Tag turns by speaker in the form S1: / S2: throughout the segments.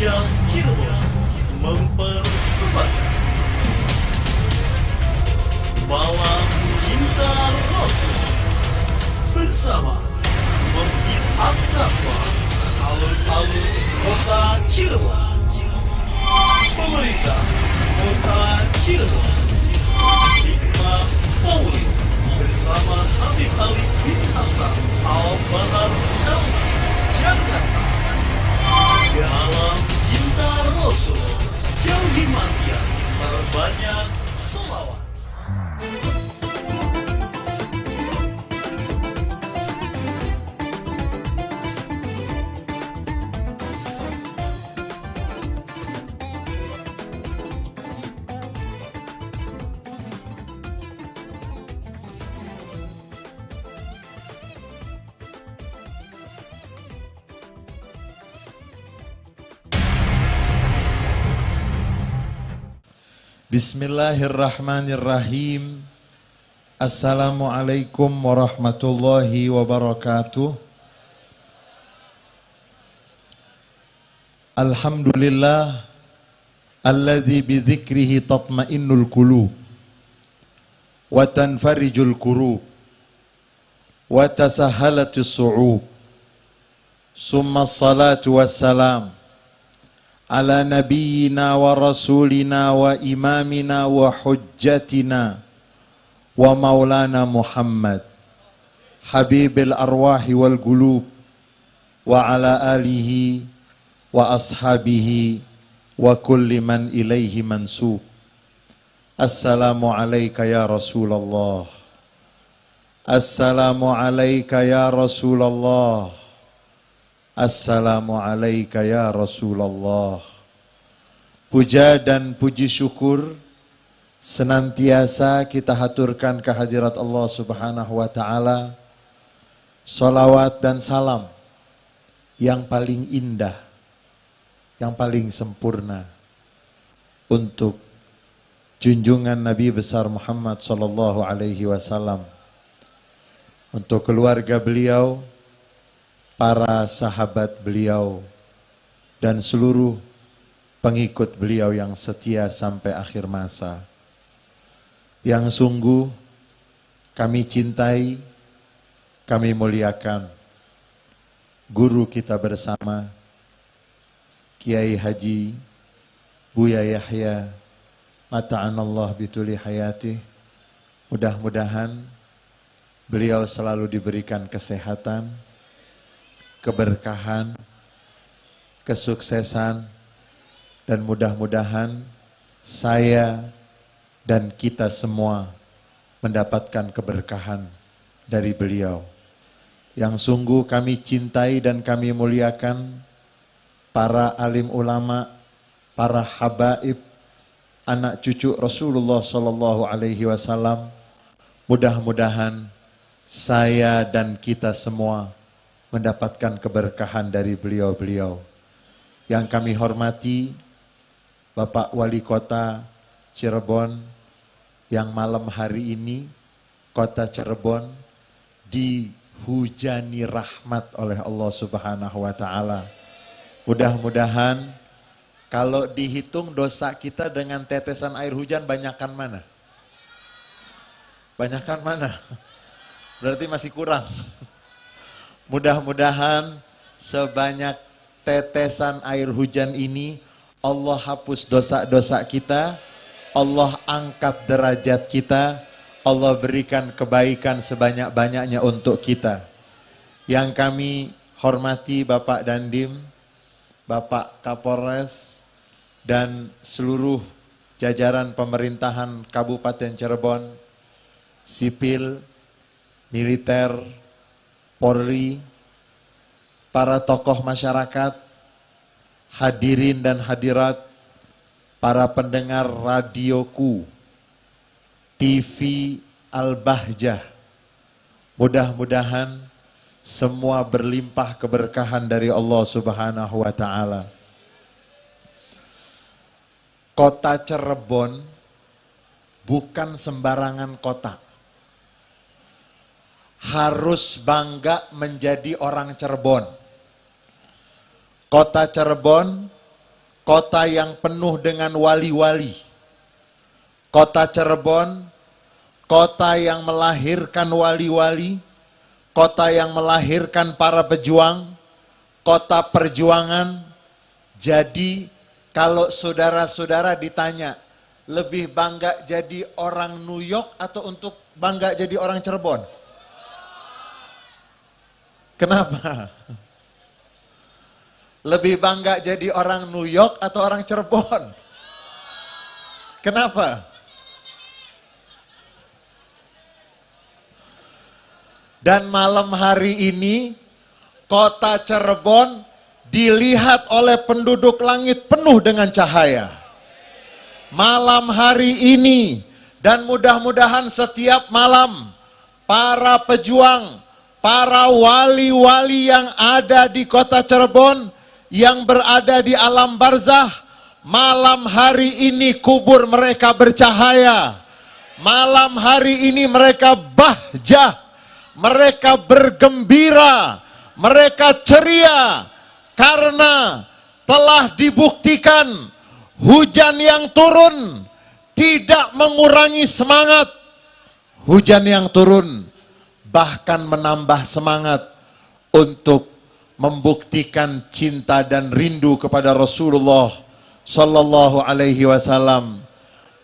S1: yang Cirebon mempersembahkan Malam Cinta Rasul bersama Masjid At-Taqwa, alun-alun Kota Cirebon. Pemerintah Kota Cirebon, Hikmah Maulid bersama Habib Ali bin Hasan Al-Bahar Damsi, Jakarta. Dalam Cinta Rasul, jauhi maksiat, perbanyak selawat.
S2: Bismillahirrahmanirrahim. Assalamualaikum warahmatullahi wabarakatuh. Alhamdulillah alladzi bidzikrihi tatmainnul qulub wa tanfarijul kurub wa tasahhalatus su'ub. Summa salatu wassalam ala nabiyyina wa rasulina wa imamina wa hujjatina wa maulana Muhammad habibil arwahi wal qulub wa ala alihi wa ashabihi wa kulli man ilaihi mansub. Assalamu alayka ya Rasulullah. Assalamu alayka ya Rasulullah. Assalamu alayka ya Rasulullah. Puja dan puji syukur senantiasa kita haturkan kehadirat Allah Subhanahu wa ta'ala. Salawat dan salam yang paling indah, yang paling sempurna untuk junjungan Nabi besar Muhammad sallallahu alaihi wasallam, untuk keluarga beliau, para sahabat beliau, dan seluruh pengikut beliau yang setia sampai akhir masa. Yang sungguh kami cintai, kami muliakan guru kita bersama, Kiai Haji Buya Yahya mata'anallah bituli hayati. Mudah-mudahan beliau selalu diberikan kesehatan, keberkahan, kesuksesan, dan mudah-mudahan saya dan kita semua mendapatkan keberkahan dari beliau. Yang sungguh kami cintai dan kami muliakan para alim ulama, para habaib, anak cucu Rasulullah sallallahu alaihi wasallam. Mudah-mudahan saya dan kita semua mendapatkan keberkahan dari beliau-beliau. Yang kami hormati Bapak Wali Kota Cirebon, yang malam hari ini Kota Cirebon dihujani rahmat oleh Allah Subhanahu wa ta'ala. Mudah-mudahan kalau dihitung dosa kita dengan tetesan air hujan, banyakkan mana? Banyakkan mana? Berarti masih kurang. Mudah-mudahan sebanyak tetesan air hujan ini Allah hapus dosa-dosa kita, Allah angkat derajat kita, Allah berikan kebaikan sebanyak-banyaknya untuk kita. Yang kami hormati Bapak Dandim, Bapak Kapolres, dan seluruh jajaran pemerintahan Kabupaten Cirebon, sipil, militer, Polri, para tokoh masyarakat, hadirin dan hadirat, para pendengar radioku, TV Al-Bahjah. Mudah-mudahan semua berlimpah keberkahan dari Allah Subhanahu wa ta'ala. Kota Cirebon bukan sembarangan kota. Harus bangga menjadi orang Cirebon. Kota Cirebon kota yang penuh dengan wali-wali. Kota Cirebon, kota yang melahirkan wali-wali, kota yang melahirkan para pejuang, kota perjuangan. Jadi kalau saudara-saudara ditanya, lebih bangga jadi orang New York atau untuk bangga jadi orang Cirebon? Kenapa? Lebih bangga jadi orang New York atau orang Cirebon? Kenapa? Dan malam hari ini, kota Cirebon dilihat oleh penduduk langit penuh dengan cahaya. Malam hari ini, dan mudah-mudahan setiap malam, para pejuang, para wali-wali yang ada di kota Cirebon, yang berada di alam barzah, malam hari ini kubur mereka bercahaya. Malam hari ini mereka bahjah, mereka bergembira, mereka ceria, karena telah dibuktikan hujan yang turun tidak mengurangi semangat. Hujan yang turun bahkan menambah semangat untuk membuktikan cinta dan rindu kepada Rasulullah Sallallahu Alaihi Wasallam.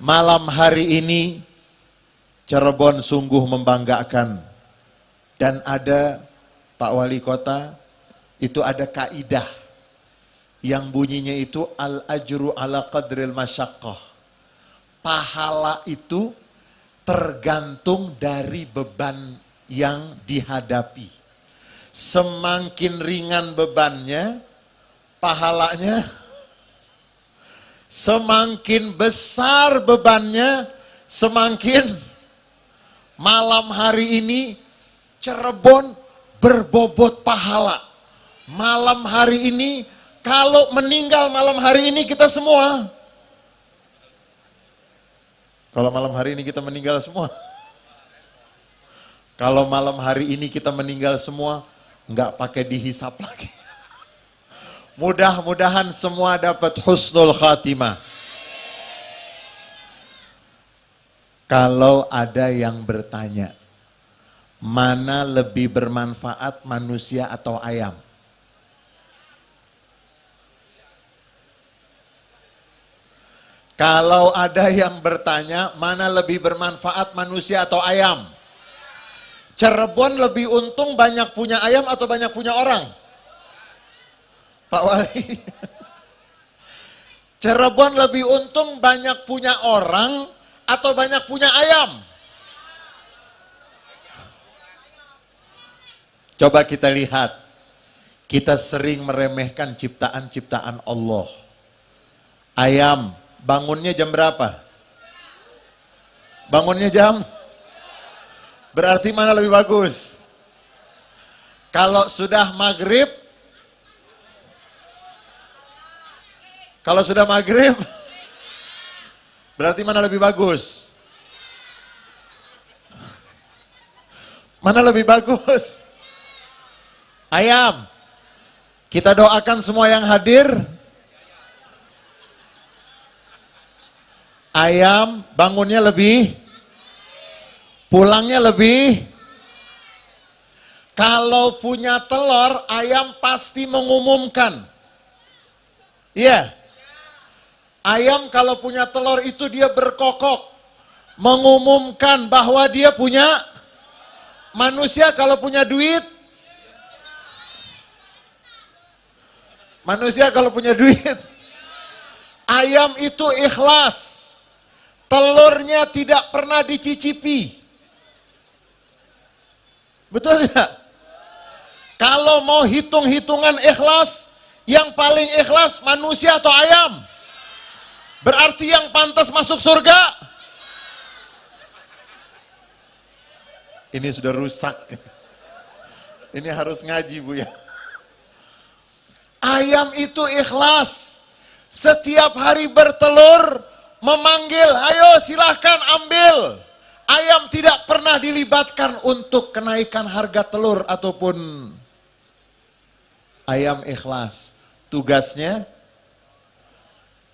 S2: Malam hari ini Cirebon sungguh membanggakan. Dan ada, Pak Wali Kota, itu ada kaidah yang bunyinya itu al-ajru ala qadril masyaqqah. Pahala itu tergantung dari beban yang dihadapi. Semakin ringan bebannya, pahalanya. Semakin besar bebannya, semakin. Malam hari ini Cirebon berbobot pahala. Malam hari ini, kalau meninggal malam hari ini kita semua. Kalau malam hari ini kita meninggal semua. Kalau malam hari ini kita meninggal semua, nggak pakai dihisap lagi. Mudah-mudahan semua dapat husnul khatimah. Kalau ada yang bertanya, mana lebih bermanfaat manusia atau ayam? Kalau ada yang bertanya, mana lebih bermanfaat manusia atau ayam? Cirebon lebih untung banyak punya ayam atau banyak punya orang? Pak Wali. Cirebon lebih untung banyak punya orang atau banyak punya ayam? Coba kita lihat. Kita sering meremehkan ciptaan-ciptaan Allah. Ayam bangunnya jam berapa? Bangunnya jam? Berarti mana lebih bagus? Kalau sudah maghrib? Kalau sudah maghrib? Berarti mana lebih bagus? Mana lebih bagus? Ayam. Kita doakan semua yang hadir. Ayam bangunnya lebih, pulangnya lebih. Kalau punya telur, ayam pasti mengumumkan. Iya. Ayam kalau punya telur itu dia berkokok, mengumumkan bahwa dia punya. Manusia kalau punya duit, ayam itu ikhlas. Telurnya tidak pernah dicicipi. Betul tidak? Kalau mau hitung-hitungan ikhlas, yang paling ikhlas manusia atau ayam? Berarti yang pantas masuk surga? Ini sudah rusak. Ini harus ngaji, Bu ya. Ayam itu ikhlas. Setiap hari bertelur, memanggil, ayo silahkan ambil. Ayam tidak pernah dilibatkan untuk kenaikan harga telur ataupun ayam ikhlas. Tugasnya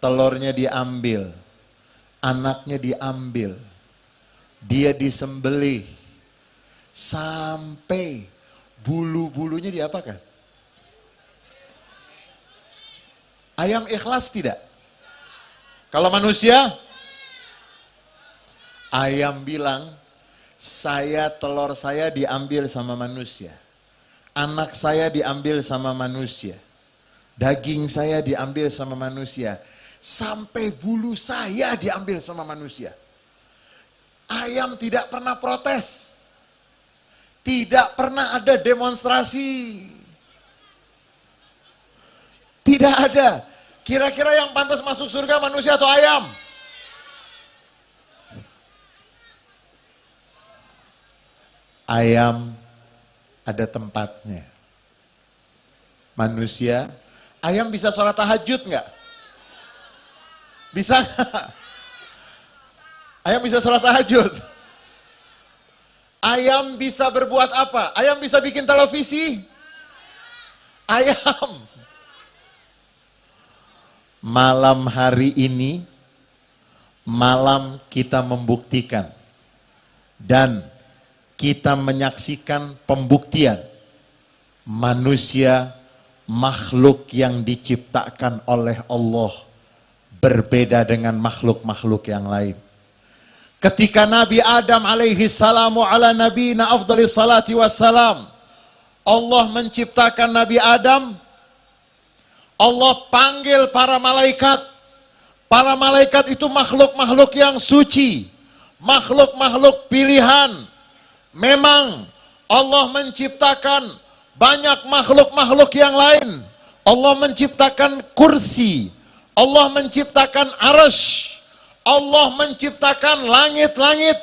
S2: telurnya diambil, anaknya diambil, dia disembelih, sampai bulu-bulunya diapakan? Ayam ikhlas tidak? Kalau manusia, ayam bilang, telur saya diambil sama manusia. Anak saya diambil sama manusia. Daging saya diambil sama manusia. Sampai bulu saya diambil sama manusia. Ayam tidak pernah protes. Tidak pernah ada demonstrasi. Tidak ada. Kira-kira yang pantas masuk surga manusia atau ayam? Ayam ada tempatnya. Manusia, ayam bisa sholat tahajud nggak? Bisa nggak? Ayam bisa sholat tahajud. Ayam bisa berbuat apa? Ayam bisa bikin televisi. Ayam. Malam hari ini, malam kita membuktikan dan kita menyaksikan pembuktian manusia makhluk yang diciptakan oleh Allah berbeda dengan makhluk-makhluk yang lain. Ketika Nabi Adam alaihi salamu ala nabiyina afdhalis salati wassalam, Allah menciptakan Nabi Adam, Allah panggil para malaikat. Para malaikat itu makhluk-makhluk yang suci, makhluk-makhluk pilihan. Memang Allah menciptakan banyak makhluk-makhluk yang lain. Allah menciptakan kursi, Allah menciptakan arsy, Allah menciptakan langit-langit,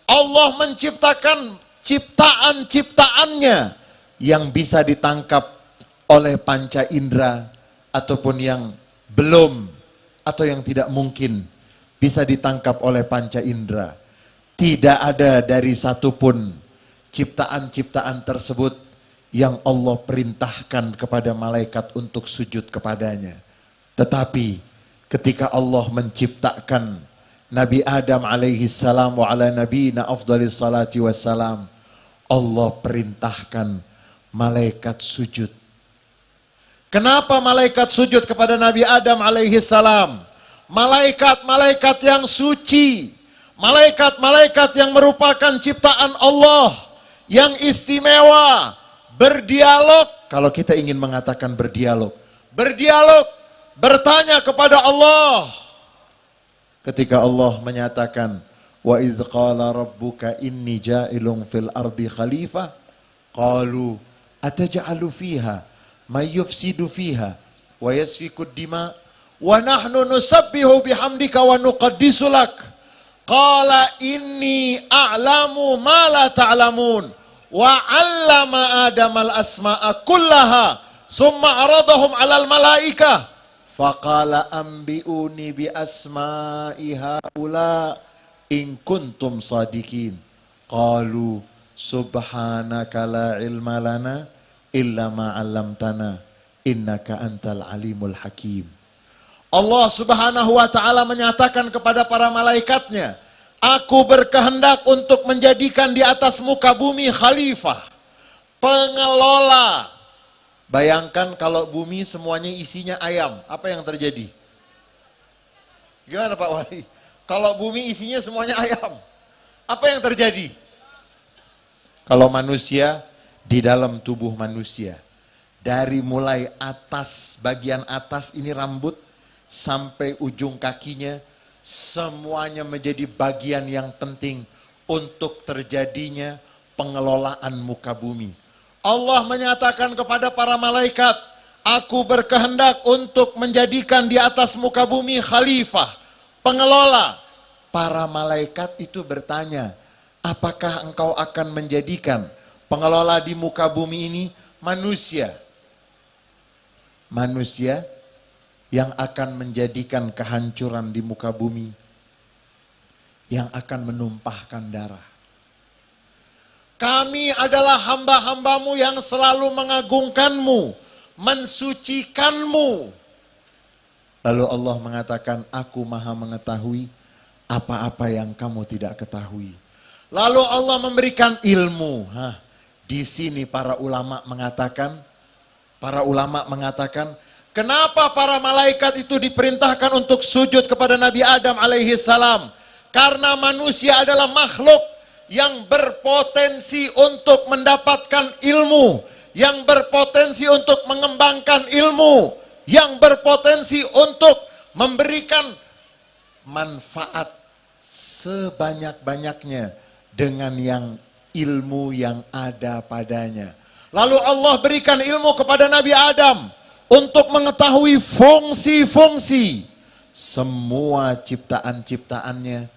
S2: Allah menciptakan ciptaan-ciptaannya yang bisa ditangkap oleh panca indera ataupun yang belum atau yang tidak mungkin bisa ditangkap oleh panca indera. Tidak ada dari satupun ciptaan-ciptaan tersebut yang Allah perintahkan kepada malaikat untuk sujud kepadanya. Tetapi ketika Allah menciptakan Nabi Adam alaihi salam wa ala nabiyina afdhalis salati wassalam, Allah perintahkan malaikat sujud. Kenapa malaikat sujud kepada Nabi Adam alaihi salam? Malaikat-malaikat yang suci, malaikat-malaikat yang merupakan ciptaan Allah, yang istimewa, berdialog. Kalau kita ingin mengatakan berdialog, bertanya kepada Allah. Ketika Allah menyatakan, wa idz qala rabbuka inni ja'ilun fil ardi khalifah, qalu ataj'alu fiha may yufsidu fiha wa yasfiku dima wa nahnu nusabbihu bihamdika wa nuqaddisu lak. Qala inni a'lamu ma la ta'lamun wa 'allama Adamal asma'a kullaha summa 'aradahum 'alal malaikah faqala ambi'uni bi asma'i haula in kuntum sadiqin. Qalu subhanaka la ilma lana illa ma 'allamtana innaka antal alimul hakim. Allah Subhanahu wa ta'ala menyatakan kepada para malaikatnya, aku berkehendak untuk menjadikan di atas muka bumi khalifah, pengelola. Bayangkan kalau bumi semuanya isinya ayam, apa yang terjadi? Gimana Pak Wali? Kalau bumi isinya semuanya ayam, apa yang terjadi? Kalau manusia, di dalam tubuh manusia, dari mulai atas, bagian atas ini rambut, sampai ujung kakinya, semuanya menjadi bagian yang penting untuk terjadinya pengelolaan muka bumi. Allah menyatakan kepada para malaikat, aku berkehendak untuk menjadikan di atas muka bumi khalifah, pengelola. Para malaikat itu bertanya, apakah engkau akan menjadikan pengelola di muka bumi ini manusia? Manusia yang akan menjadikan kehancuran di muka bumi, yang akan menumpahkan darah. Kami adalah hamba-hambamu yang selalu mengagungkanmu, mensucikanmu. Lalu Allah mengatakan, aku maha mengetahui apa-apa yang kamu tidak ketahui. Lalu Allah memberikan ilmu. Di sini para ulama mengatakan, kenapa para malaikat itu diperintahkan untuk sujud kepada Nabi Adam alaihi salam? Karena manusia adalah makhluk yang berpotensi untuk mendapatkan ilmu, yang berpotensi untuk mengembangkan ilmu, yang berpotensi untuk memberikan manfaat sebanyak-banyaknya dengan ilmu yang ada padanya. Lalu Allah berikan ilmu kepada Nabi Adam untuk mengetahui fungsi-fungsi semua ciptaan-ciptaannya.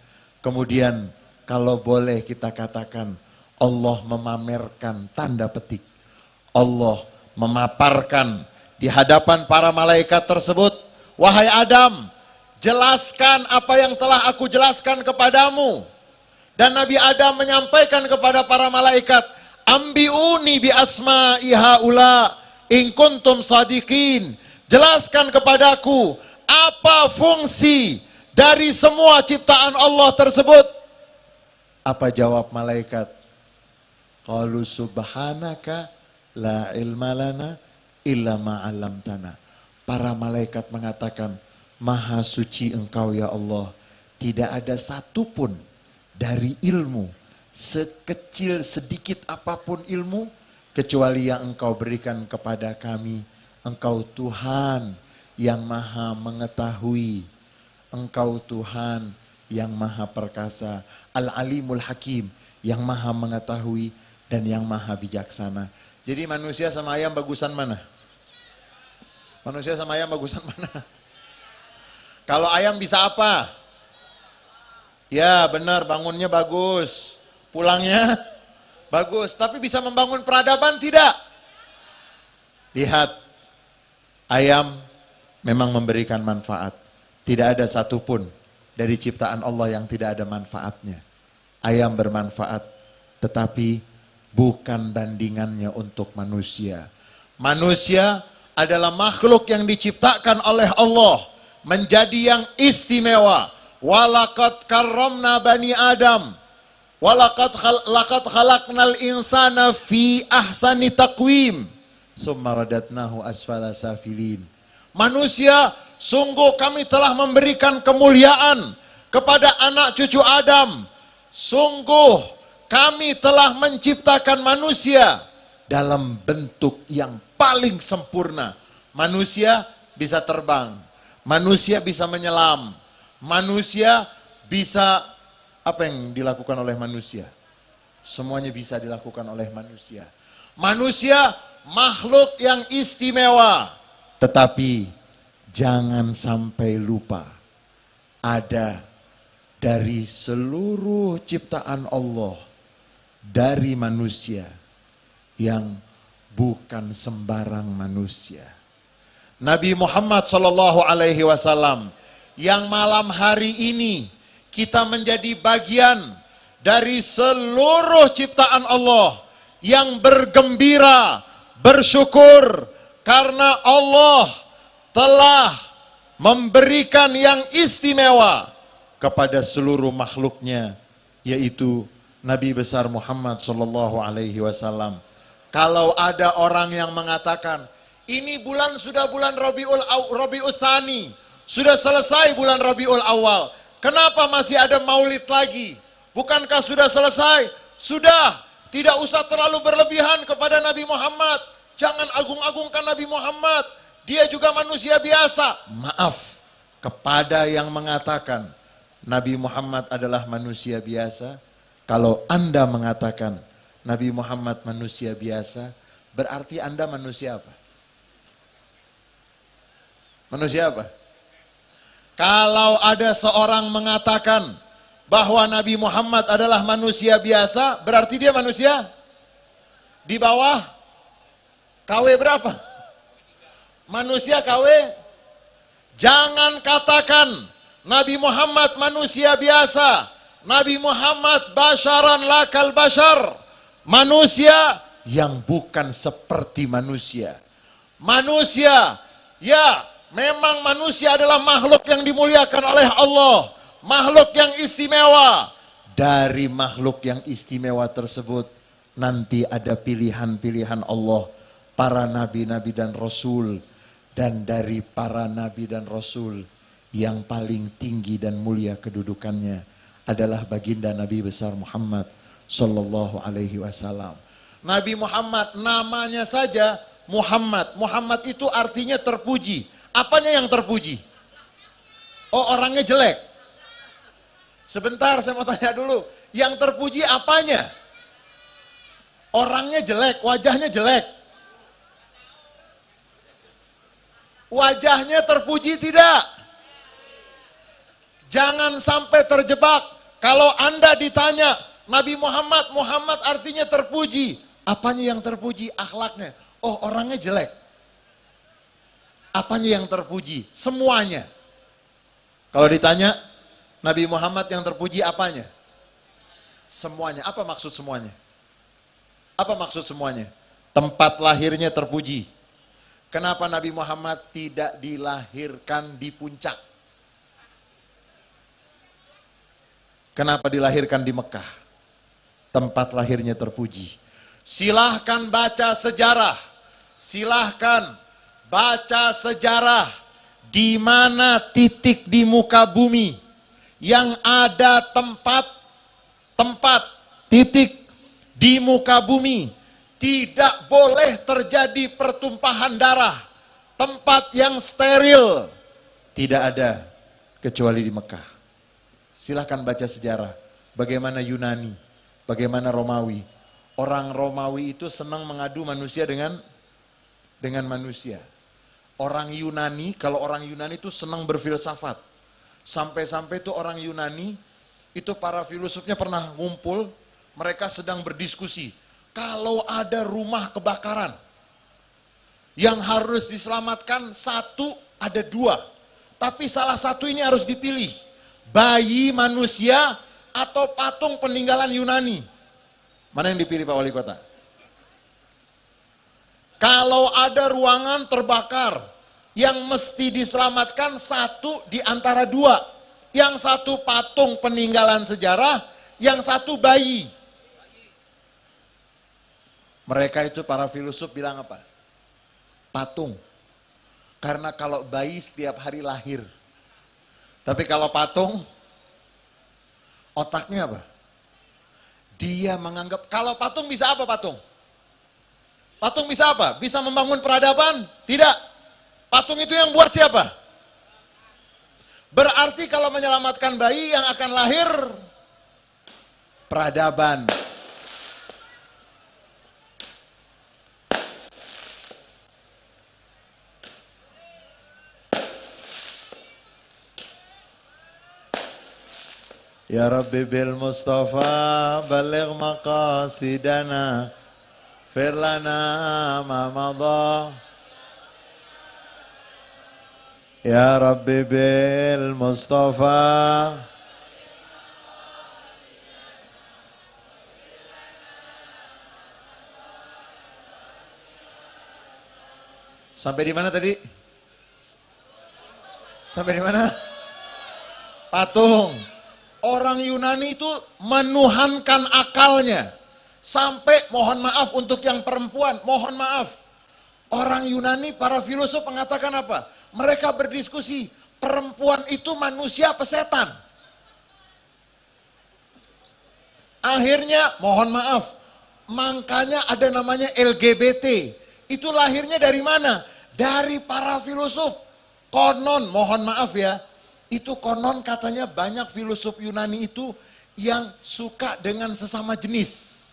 S2: Kemudian kalau boleh kita katakan, Allah memamerkan tanda petik. Allah memaparkan di hadapan para malaikat tersebut, wahai Adam, jelaskan apa yang telah aku jelaskan kepadamu. Dan Nabi Adam menyampaikan kepada para malaikat, ambiuni bi asma'i haula in kuntum sadiqin. Jelaskan kepadaku apa fungsi dari semua ciptaan Allah tersebut. Apa jawab malaikat? Qalu subhanaka la ilma lana illa ma 'allamtana. Para malaikat mengatakan, maha suci engkau ya Allah, tidak ada satupun dari ilmu, sekecil sedikit apapun ilmu, kecuali yang engkau berikan kepada kami. Engkau Tuhan yang maha mengetahui, engkau Tuhan yang maha perkasa, Al-Alimul Hakim, yang maha mengetahui dan yang maha bijaksana. Jadi manusia sama ayam bagusan mana? Manusia sama ayam bagusan mana? Kalau ayam bisa apa? Ya benar, bangunnya bagus, pulangnya bagus, tapi bisa membangun peradaban tidak? Lihat, ayam memang memberikan manfaat. Tidak ada satupun dari ciptaan Allah yang tidak ada manfaatnya. Ayam bermanfaat, tetapi bukan bandingannya untuk manusia. Manusia adalah makhluk yang diciptakan oleh Allah menjadi yang istimewa. Walaqad karramna bani Adam. Walaqad khalaqnal insana fi ahsani taqwim. Summa radatnahu asfala safilin. Manusia, sungguh kami telah memberikan kemuliaan kepada anak cucu Adam. Sungguh kami telah menciptakan manusia dalam bentuk yang paling sempurna. Manusia bisa terbang, manusia bisa menyelam, manusia bisa, apa yang dilakukan oleh manusia? Semuanya bisa dilakukan oleh manusia. Manusia makhluk yang istimewa. Tetapi jangan sampai lupa, ada dari seluruh ciptaan Allah, dari manusia yang bukan sembarang manusia. Nabi Muhammad SAW yang malam hari ini kita menjadi bagian dari seluruh ciptaan Allah yang bergembira, bersyukur karena Allah telah memberikan yang istimewa kepada seluruh makhluknya, yaitu Nabi besar Muhammad SAW. Kalau ada orang yang mengatakan, ini bulan sudah bulan Rabiul Tsani, sudah selesai bulan Rabiul Awal, kenapa masih ada maulid lagi? Bukankah sudah selesai? Sudah, tidak usah terlalu berlebihan kepada Nabi Muhammad. Jangan agung-agungkan Nabi Muhammad, dia juga manusia biasa. Maaf, kepada yang mengatakan Nabi Muhammad adalah manusia biasa, kalau Anda mengatakan Nabi Muhammad manusia biasa, berarti Anda manusia apa? Manusia apa? Kalau ada seorang mengatakan bahwa Nabi Muhammad adalah manusia biasa, berarti dia manusia di bawah KW berapa? Manusia KW? Jangan katakan Nabi Muhammad manusia biasa. Nabi Muhammad basyaran lakal basyar. Manusia yang bukan seperti manusia. Manusia, ya, Memang manusia adalah makhluk yang dimuliakan oleh Allah, makhluk yang istimewa. Dari makhluk yang istimewa tersebut nanti ada pilihan-pilihan Allah, para nabi-nabi dan rasul. Dan dari para nabi dan rasul yang paling tinggi dan mulia kedudukannya adalah baginda Nabi besar Muhammad sallallahu alaihi wasallam. Nabi Muhammad namanya saja Muhammad. Muhammad itu artinya terpuji. Apanya yang terpuji? Oh, orangnya jelek. Sebentar, saya mau tanya dulu. Yang terpuji apanya? Orangnya jelek, wajahnya jelek. Wajahnya terpuji tidak? Jangan sampai terjebak. Kalau Anda ditanya, Nabi Muhammad, Muhammad artinya terpuji. Apanya yang terpuji? Akhlaknya. Oh, orangnya jelek. Apanya yang terpuji? Semuanya. Kalau ditanya, Nabi Muhammad yang terpuji apanya? Semuanya. Apa maksud semuanya? Apa maksud semuanya? Tempat lahirnya terpuji. Kenapa Nabi Muhammad tidak dilahirkan di puncak? Kenapa dilahirkan di Mekah? Tempat lahirnya terpuji. Silahkan baca sejarah. Silahkan baca sejarah. Di mana titik di muka bumi yang ada tempat titik di muka bumi tidak boleh terjadi pertumpahan darah. Tempat yang steril tidak ada kecuali di Mekah. Silahkan baca sejarah. Bagaimana Yunani, bagaimana Romawi. Orang Romawi itu senang mengadu manusia dengan manusia. Orang Yunani, kalau orang Yunani itu senang berfilsafat. Sampai-sampai itu orang Yunani, itu para filosofnya pernah ngumpul, mereka sedang berdiskusi. Kalau ada rumah kebakaran, yang harus diselamatkan satu, ada dua. Tapi salah satu ini harus dipilih. Bayi manusia atau patung peninggalan Yunani. Mana yang dipilih Pak Wali Kota? Kalau ada ruangan terbakar, yang mesti diselamatkan satu di antara dua. Yang satu patung peninggalan sejarah, yang satu bayi. Mereka itu para filosof bilang apa? Patung. Karena kalau bayi setiap hari lahir. Tapi kalau patung, otaknya apa? Dia menganggap, kalau patung bisa apa patung? Patung bisa apa? Bisa membangun peradaban? Tidak. Patung itu yang buat siapa? Berarti kalau menyelamatkan bayi yang akan lahir, peradaban. Ya Rabbi bil Mustafa baligh maqasidana firlana ma madha. Ya Rabbi bil Mustafa. Sampai di mana tadi? Sampai di mana? Patung. Orang Yunani itu menuhankan akalnya. Sampai mohon maaf untuk yang perempuan, mohon maaf. Orang Yunani, para filosof mengatakan apa? Mereka berdiskusi, perempuan itu manusia apa setan? Akhirnya, mohon maaf, makanya ada namanya LGBT. Itu lahirnya dari mana? Dari para filosof. Konon, mohon maaf ya, itu konon katanya banyak filosof Yunani itu yang suka dengan sesama jenis.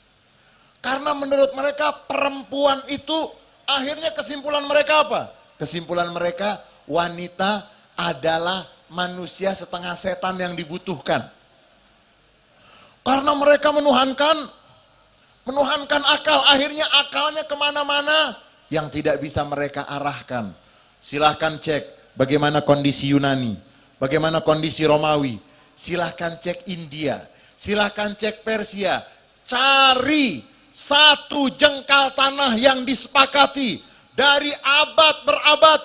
S2: Karena menurut mereka perempuan itu akhirnya kesimpulan mereka apa? Kesimpulan mereka wanita adalah manusia setengah setan yang dibutuhkan. Karena mereka menuhankan akal, akhirnya akalnya kemana-mana yang tidak bisa mereka arahkan. Silahkan cek bagaimana kondisi Yunani, bagaimana kondisi Romawi, silahkan cek India, silahkan cek Persia, cari satu jengkal tanah yang disepakati dari abad berabad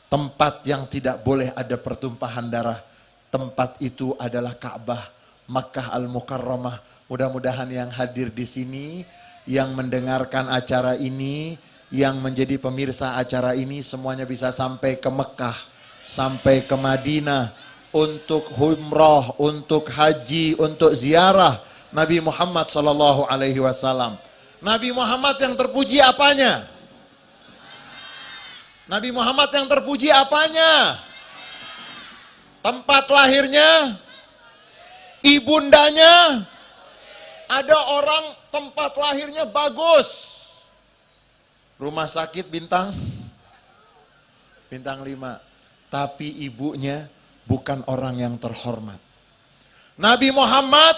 S2: tempat yang tidak boleh ada pertumpahan darah. Tempat itu adalah Ka'bah, Makkah Al-Mukarramah. Mudah-mudahan yang hadir di sini, yang mendengarkan acara ini, yang menjadi pemirsa acara ini, semuanya bisa sampai ke Mekah, sampai ke Madinah, untuk umroh, untuk haji, untuk ziarah Nabi Muhammad SAW. Nabi Muhammad yang terpuji apanya? Nabi Muhammad yang terpuji apanya? Tempat lahirnya, ibundanya. Ada orang tempat lahirnya bagus, rumah sakit bintang 5, tapi ibunya bukan orang yang terhormat. Nabi Muhammad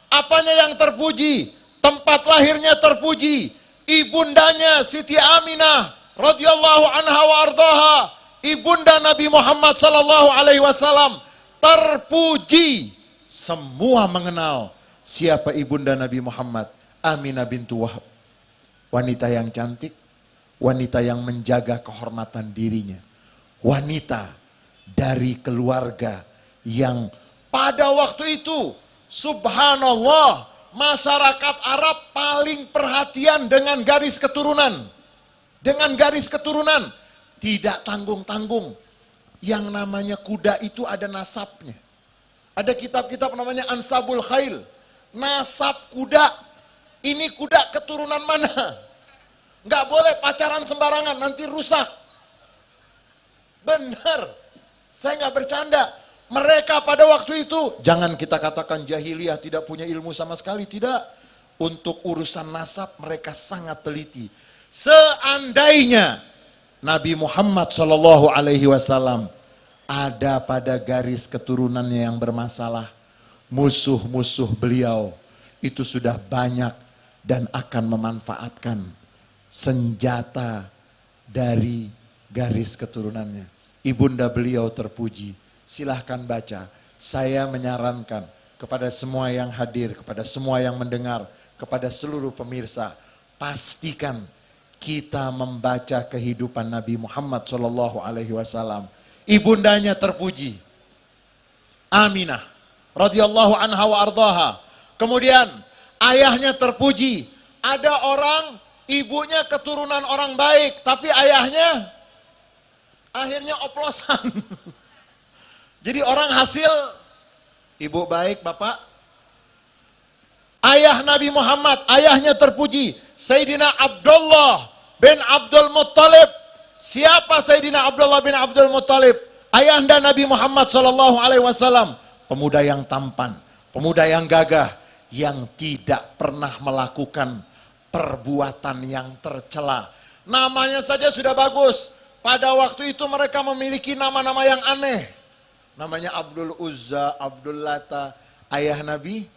S2: apanya yang terpuji? Tempat lahirnya terpuji, ibundanya Siti Aminah radhiyallahu anha wa ardhaha, ibunda Nabi Muhammad sallallahu alaihi wasallam terpuji. Semua mengenal siapa ibunda Nabi Muhammad, Aminah bintu Wahab. Wanita yang cantik, wanita yang menjaga kehormatan dirinya, wanita dari keluarga yang pada waktu itu, subhanallah, masyarakat Arab paling perhatian dengan garis keturunan. Dengan garis keturunan, tidak tanggung-tanggung. Yang namanya kuda itu ada nasabnya. Ada kitab-kitab namanya Ansabul Khail. Nasab kuda, ini kuda keturunan mana? Nggak boleh pacaran sembarangan, nanti rusak. Benar, saya nggak bercanda. Mereka pada waktu itu, jangan kita katakan jahiliyah tidak punya ilmu sama sekali, tidak. Untuk urusan nasab mereka sangat teliti. Seandainya Nabi Muhammad SAW ada pada garis keturunannya yang bermasalah, musuh-musuh beliau itu sudah banyak dan akan memanfaatkan senjata dari garis keturunannya. Ibunda beliau terpuji. Silahkan baca. Saya menyarankan kepada semua yang hadir, kepada semua yang mendengar, kepada seluruh pemirsa, pastikan kita membaca kehidupan Nabi Muhammad SAW. Ibundanya terpuji, Aminah radhiyallahu anha wa ardhaha. Kemudian ayahnya terpuji. Ada orang ibunya keturunan orang baik, tapi ayahnya akhirnya oplosan. Jadi orang hasil ibu baik, bapak. Ayah Nabi Muhammad, ayahnya terpuji, Sayyidina Abdullah bin Abdul Muttalib. Siapa Sayyidina Abdullah bin Abdul Muttalib? Ayahanda Nabi Muhammad SAW. Pemuda yang tampan, pemuda yang gagah, yang tidak pernah melakukan perbuatan yang tercela. Namanya saja sudah bagus. Pada waktu itu mereka memiliki nama-nama yang aneh. Namanya Abdul Uzza, Abdul Lata. Ayah Nabi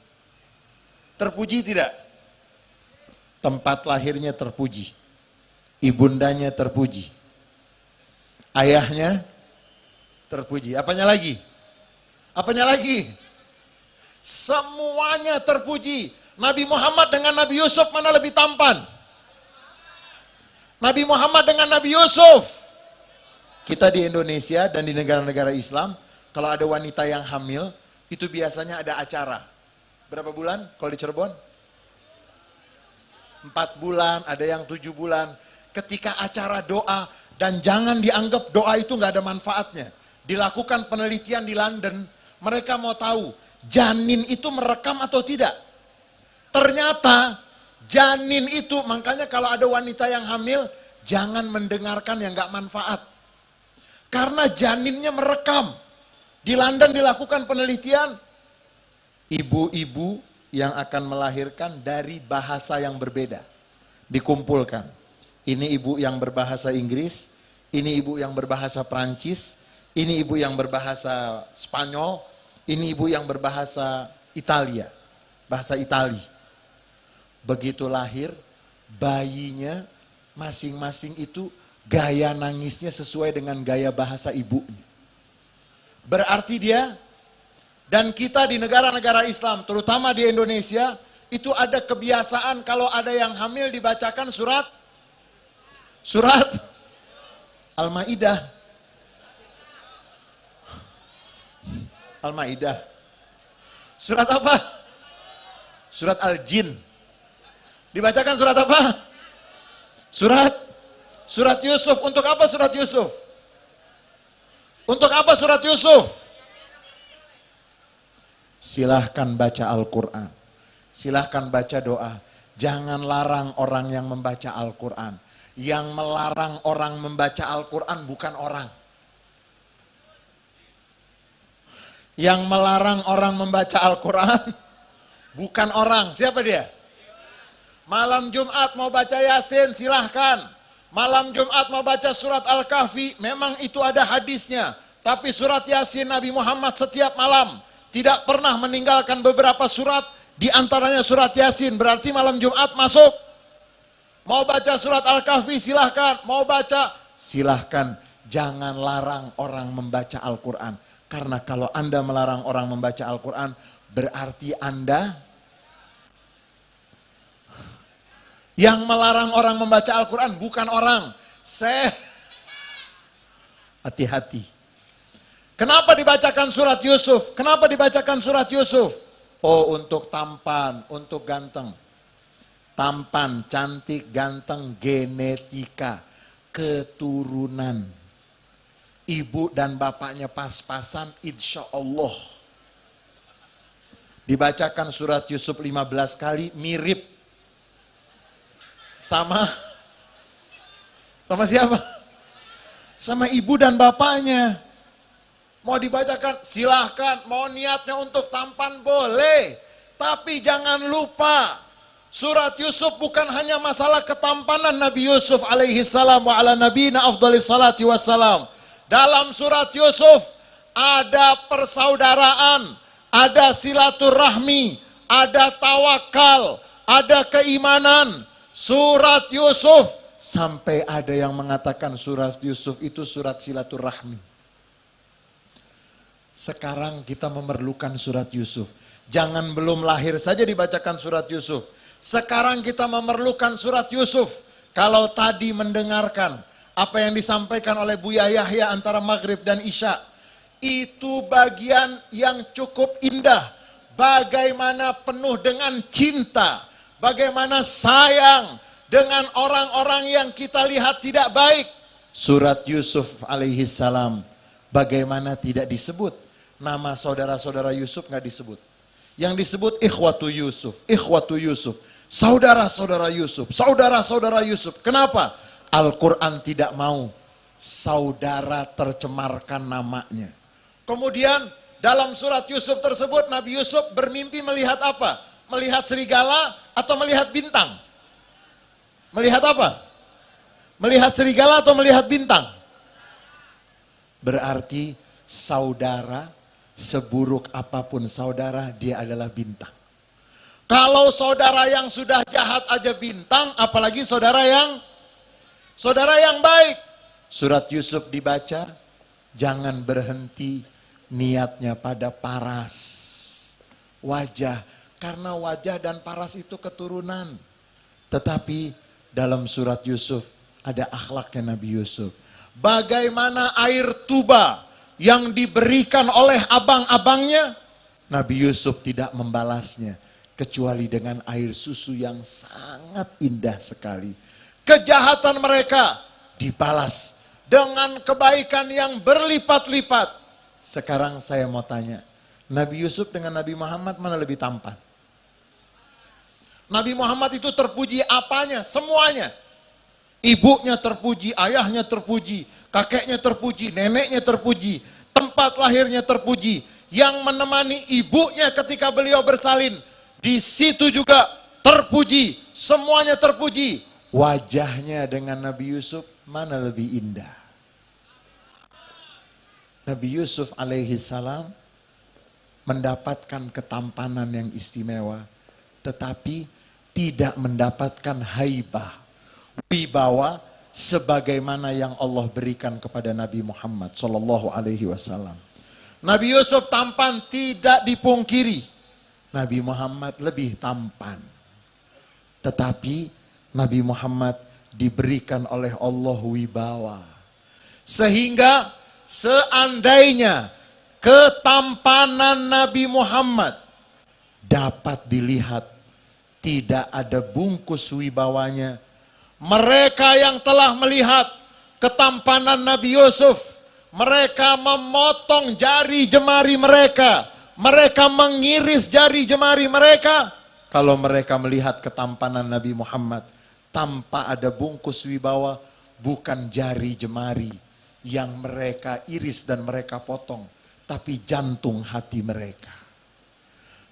S2: terpuji tidak? Tempat lahirnya terpuji, ibundanya terpuji, ayahnya terpuji. Apanya lagi? Apanya lagi? Semuanya terpuji. Nabi Muhammad dengan Nabi Yusuf mana lebih tampan? Nabi Muhammad dengan Nabi Yusuf. Kita di Indonesia dan di negara-negara Islam, kalau ada wanita yang hamil, itu biasanya ada acara. Berapa bulan kalau di Cirebon? 4 bulan, ada yang 7 bulan. Ketika acara doa, dan jangan dianggap doa itu nggak ada manfaatnya. Dilakukan penelitian di London, mereka mau tahu janin itu merekam atau tidak. Ternyata janin itu, makanya kalau ada wanita yang hamil, jangan mendengarkan yang nggak manfaat. Karena janinnya merekam. Di London dilakukan penelitian, ibu-ibu yang akan melahirkan dari bahasa yang berbeda dikumpulkan. Ini ibu yang berbahasa Inggris, ini ibu yang berbahasa Prancis, ini ibu yang berbahasa Spanyol, ini ibu yang berbahasa Italia, bahasa Itali. Begitu lahir, bayinya masing-masing itu gaya nangisnya sesuai dengan gaya bahasa ibunya. Berarti dia, dan kita di negara-negara Islam, terutama di Indonesia, itu ada kebiasaan kalau ada yang hamil dibacakan surat Al-Maidah. Al-Maidah. Surat apa? Surat Al-Jin. Dibacakan surat apa? Surat Yusuf. Untuk apa surat Yusuf? Untuk apa surat Yusuf? Silahkan baca Al-Quran. Silahkan baca doa. Jangan larang orang yang membaca Al-Quran. Yang melarang orang membaca Al-Quran bukan orang. Yang melarang orang membaca Al-Quran bukan orang. Siapa dia? Malam Jumat mau baca Yasin, silahkan. Malam Jumat mau baca surat Al-Kahfi, memang itu ada hadisnya. Tapi surat Yasin Nabi Muhammad setiap malam tidak pernah meninggalkan beberapa surat, di antaranya surat Yasin. Berarti malam Jumat masuk. Mau baca surat Al-Kahfi silahkan, mau baca silahkan. Jangan larang orang membaca Al-Quran. Karena kalau Anda melarang orang membaca Al-Quran, berarti Anda yang melarang orang membaca Al-Quran bukan orang. Hati-hati. Kenapa dibacakan surat Yusuf? Kenapa dibacakan surat Yusuf? Oh, untuk tampan, untuk ganteng. Tampan, cantik, ganteng, genetika, keturunan. Ibu dan bapaknya pas-pasan, insya Allah. Dibacakan surat Yusuf 15 kali, mirip. Sama siapa? Sama ibu dan bapaknya. Mau dibacakan silahkan, mau niatnya untuk tampan boleh. Tapi jangan lupa, surat Yusuf bukan hanya masalah ketampanan Nabi Yusuf alaihi salam wa ala nabiyina afdhalis salati wassalam. Dalam surat Yusuf ada persaudaraan, ada silaturahmi, ada tawakal, ada keimanan. Surat Yusuf, sampai ada yang mengatakan surat Yusuf itu surat silaturahmi. Sekarang kita memerlukan surat Yusuf. Jangan belum lahir saja dibacakan surat Yusuf. Sekarang kita memerlukan surat Yusuf. Kalau tadi mendengarkan apa yang disampaikan oleh Buya Yahya antara Maghrib dan Isya, itu bagian yang cukup indah. Bagaimana penuh dengan cinta, bagaimana sayang dengan orang-orang yang kita lihat tidak baik. Surat Yusuf alaihi salam, bagaimana tidak disebut? Nama saudara-saudara Yusuf nggak disebut. Yang disebut ikhwatu Yusuf, saudara-saudara Yusuf, saudara-saudara Yusuf. Kenapa? Al-Quran tidak mau saudara tercemarkan namanya. Kemudian dalam surat Yusuf tersebut Nabi Yusuf bermimpi melihat apa? Melihat serigala atau melihat bintang? Melihat apa? Melihat serigala atau melihat bintang? Berarti saudara, seburuk apapun saudara, dia adalah bintang. Kalau saudara yang sudah jahat aja bintang, apalagi saudara yang baik. Surat Yusuf dibaca, jangan berhenti niatnya pada paras wajah, karena wajah dan paras itu keturunan. Tetapi dalam surat Yusuf ada akhlaknya Nabi Yusuf. Bagaimana air tuba yang diberikan oleh abang-abangnya, Nabi Yusuf tidak membalasnya kecuali dengan air susu yang sangat indah sekali. Kejahatan mereka dibalas dengan kebaikan yang berlipat-lipat. Sekarang saya mau tanya, Nabi Yusuf dengan Nabi Muhammad mana lebih tampan? Nabi Muhammad itu terpuji apanya? Semuanya. Ibunya terpuji, ayahnya terpuji, kakeknya terpuji, neneknya terpuji, tempat lahirnya terpuji. Yang menemani ibunya ketika beliau bersalin, di situ juga terpuji, semuanya terpuji. Wajahnya dengan Nabi Yusuf mana lebih indah? Nabi Yusuf alaihi salam mendapatkan ketampanan yang istimewa, tetapi tidak mendapatkan haibah, wibawa sebagaimana yang Allah berikan kepada Nabi Muhammad sallallahu alaihi wasallam. Nabi Yusuf tampan tidak dipungkiri. Nabi Muhammad lebih tampan. Tetapi Nabi Muhammad diberikan oleh Allah wibawa. Sehingga seandainya ketampanan Nabi Muhammad dapat dilihat, tidak ada bungkus wibawanya. Mereka yang telah melihat ketampanan Nabi Yusuf, mereka memotong jari jemari mereka, mereka mengiris jari jemari mereka. Kalau mereka melihat ketampanan Nabi Muhammad tanpa ada bungkus wibawa, bukan jari jemari yang mereka iris dan mereka potong, tapi jantung hati mereka.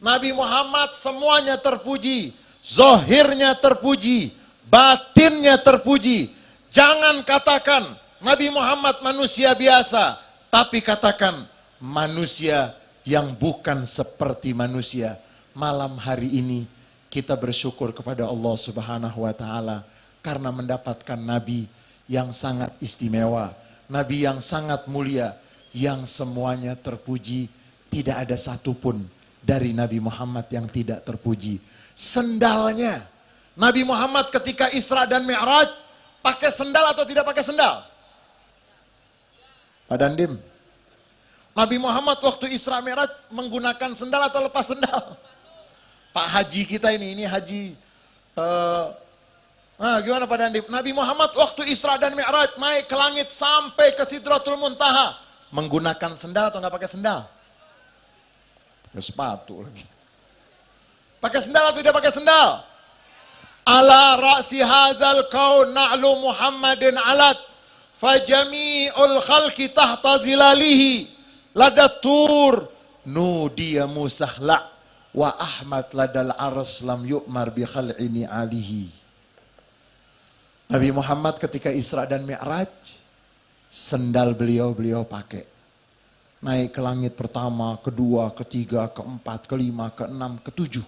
S2: Nabi Muhammad semuanya terpuji, zahirnya terpuji, batinnya terpuji. Jangan katakan Nabi Muhammad manusia biasa, tapi katakan manusia yang bukan seperti manusia. Malam hari ini kita bersyukur kepada Allah Subhanahu wa taala karena mendapatkan nabi yang sangat istimewa, nabi yang sangat mulia, yang semuanya terpuji. Tidak ada satupun dari Nabi Muhammad yang tidak terpuji. Sendalnya, Nabi Muhammad ketika Isra dan Mi'raj pakai sendal atau tidak pakai sendal? Pak Dandim, Nabi Muhammad waktu Isra Mi'raj menggunakan sendal atau lepas sendal? Pak Haji kita ini Haji, gimana Pak Dandim? Nabi Muhammad waktu Isra dan Mi'raj naik ke langit sampai ke Sidratul Muntaha, menggunakan sendal atau nggak pakai sendal? Pakai sepatu lagi. Pakai sendal atau tidak pakai sendal? Ala ra'si hadzal kaun na'lu Muhammadin alat fajami'ul khalqi tahta zilalihi ladatur nudiya musahla' wa Ahmad ladal aras lam yu'mar bi khal'ini alihi. Nabi Muhammad ketika Isra dan Mi'raj, sendal beliau pakai. Naik ke langit pertama, kedua, ketiga, keempat, kelima, keenam, ketujuh.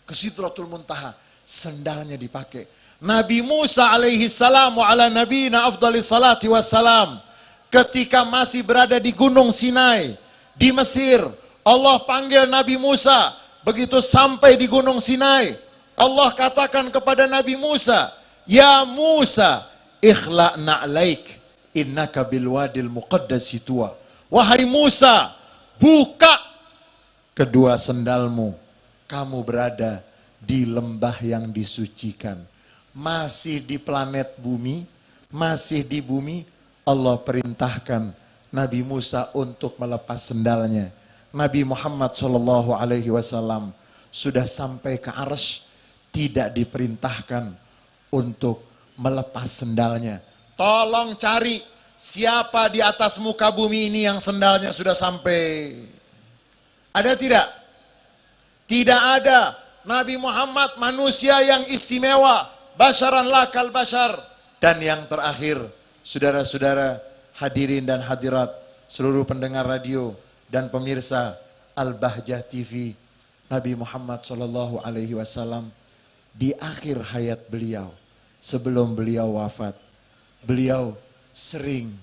S2: Ke Sidratul Muntaha, sendalnya dipakai. Nabi Musa alaihi salam wa ala nabiyina afdhalis salati wassalam, ketika masih berada di Gunung Sinai, di Mesir, Allah panggil Nabi Musa. Begitu sampai di Gunung Sinai, Allah katakan kepada Nabi Musa, ya Musa, ikhla' na'laik, innaka bilwadil muqaddasi tuwa. Wahai Musa, buka kedua sendalmu, kamu berada di lembah yang disucikan. Masih di planet bumi, masih di bumi, Allah perintahkan Nabi Musa untuk melepas sendalnya. Nabi Muhammad SAW sudah sampai ke Arsy, tidak diperintahkan untuk melepas sendalnya. Tolong cari siapa di atas muka bumi ini yang sendalnya sudah sampai. Ada tidak? Tidak ada. Nabi Muhammad manusia yang istimewa, basyaran lakal basyar. Dan yang terakhir, saudara-saudara hadirin dan hadirat, seluruh pendengar radio dan pemirsa Al-Bahjah TV, Nabi Muhammad SAW di akhir hayat beliau, sebelum beliau wafat, beliau sering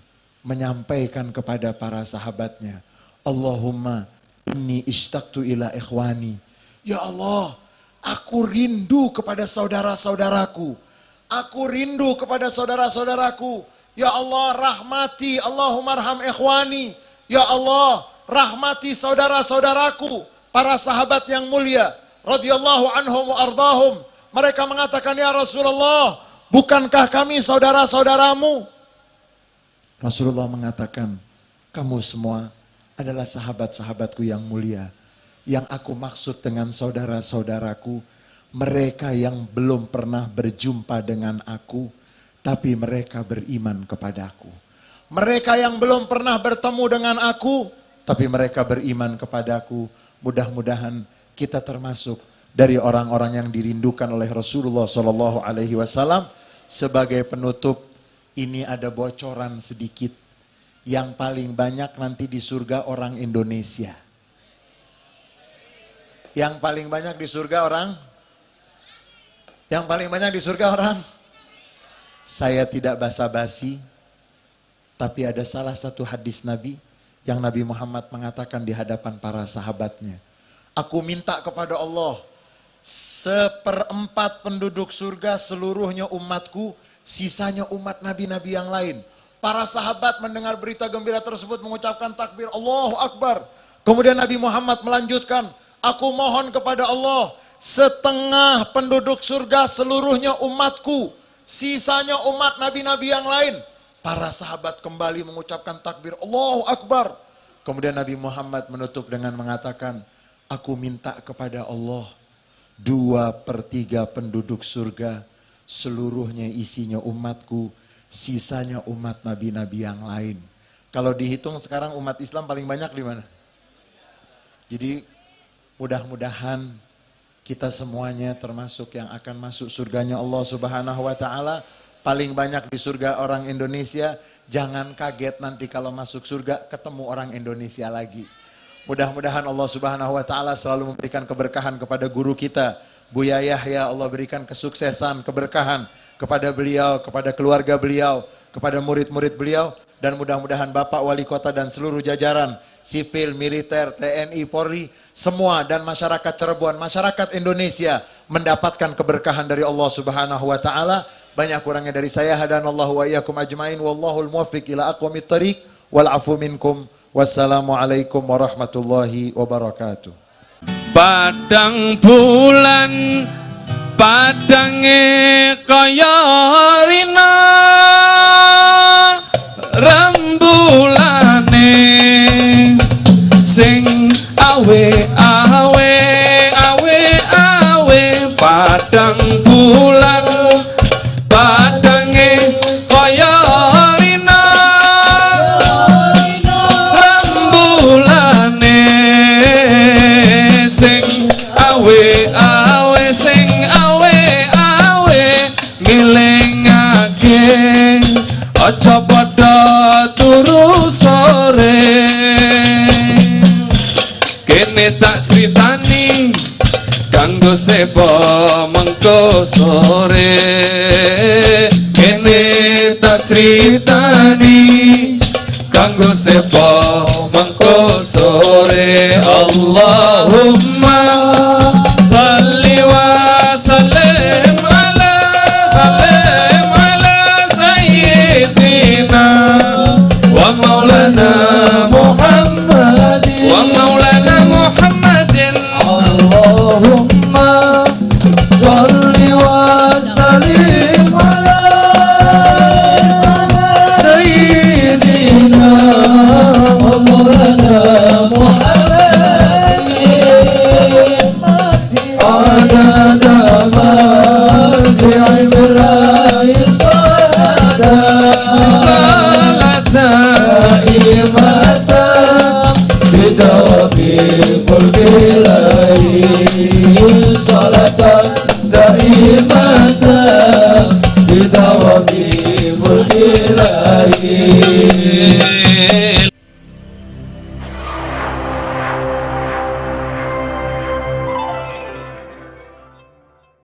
S2: menyampaikan kepada para sahabatnya, Allahumma inni ishtaqtu ila ikhwani. Ya Allah, aku rindu kepada saudara-saudaraku. Aku rindu kepada saudara-saudaraku. Ya Allah, rahmati, Allahumma arham ikhwani. Ya Allah, rahmati saudara-saudaraku, para sahabat yang mulia, radhiyallahu anhum wa ardahum. Mereka mengatakan, ya Rasulullah, bukankah kami saudara-saudaramu? Rasulullah mengatakan, kamu semua adalah sahabat-sahabatku yang mulia. Yang aku maksud dengan saudara-saudaraku, mereka yang belum pernah berjumpa dengan aku, tapi mereka beriman kepadaku. Mereka yang belum pernah bertemu dengan aku, tapi mereka beriman kepadaku. Mudah-mudahan kita termasuk dari orang-orang yang dirindukan oleh Rasulullah SAW. Sebagai penutup, ini ada bocoran sedikit. Yang paling banyak nanti di surga orang Indonesia. Yang paling banyak di surga orang? Yang paling banyak di surga orang? Saya tidak basa-basi, tapi ada salah satu hadis Nabi yang Nabi Muhammad mengatakan di hadapan para sahabatnya. Aku minta kepada Allah, 1/4 penduduk surga seluruhnya umatku, sisanya umat nabi-nabi yang lain. Para sahabat mendengar berita gembira tersebut mengucapkan takbir, Allahu Akbar. Kemudian Nabi Muhammad melanjutkan, aku mohon kepada Allah, setengah penduduk surga seluruhnya umatku, sisanya umat nabi-nabi yang lain. Para sahabat kembali mengucapkan takbir, Allahu Akbar. Kemudian Nabi Muhammad menutup dengan mengatakan, aku minta kepada Allah, 2/3 penduduk surga, seluruhnya isinya umatku, sisanya umat nabi-nabi yang lain. Kalau dihitung sekarang umat Islam paling banyak di mana? Jadi mudah-mudahan kita semuanya termasuk yang akan masuk surganya Allah Subhanahu wa Ta'ala. Paling banyak di surga orang Indonesia. Jangan kaget nanti kalau masuk surga ketemu orang Indonesia lagi. Mudah-mudahan Allah Subhanahu wa Ta'ala selalu memberikan keberkahan kepada guru kita, Buya Yahya. Allah berikan kesuksesan, keberkahan kepada beliau, kepada keluarga beliau, kepada murid-murid beliau, dan mudah-mudahan Bapak Wali Kota dan seluruh jajaran sipil, militer, TNI, Polri, semua dan masyarakat Cirebon, masyarakat Indonesia mendapatkan keberkahan dari Allah Subhanahu wa Ta'ala. Banyak kurangnya dari saya, hadanallahu wa iyyakum ajmain, wallahul muwaffiq ila aqwamit thariq, wal afu minkum. Wassalamualaikum warahmatullahi wabarakatuh.
S3: Padang bulan padange kaya rina, rembulane sing awe awe awe awe. Padang bulan padange kaya rina, rembulane sing awe awe sing awe awe. Ngelingake aja padha turu sore, kene tak critani kanggo sepo mengko sore, kene tak critani kanggo sepo mengko sore. Allahumma salli wa sallim ala sayyidina wa maulana Muhammadin wa maulana Muhammadin. Allahumma salli wa sallim ala sayyidina wa maulana Muhammadin. Adada ma bi'ibrai salatan imatan bidawabi mulkilahi, salatan daimatan bidawabi mulkilahi.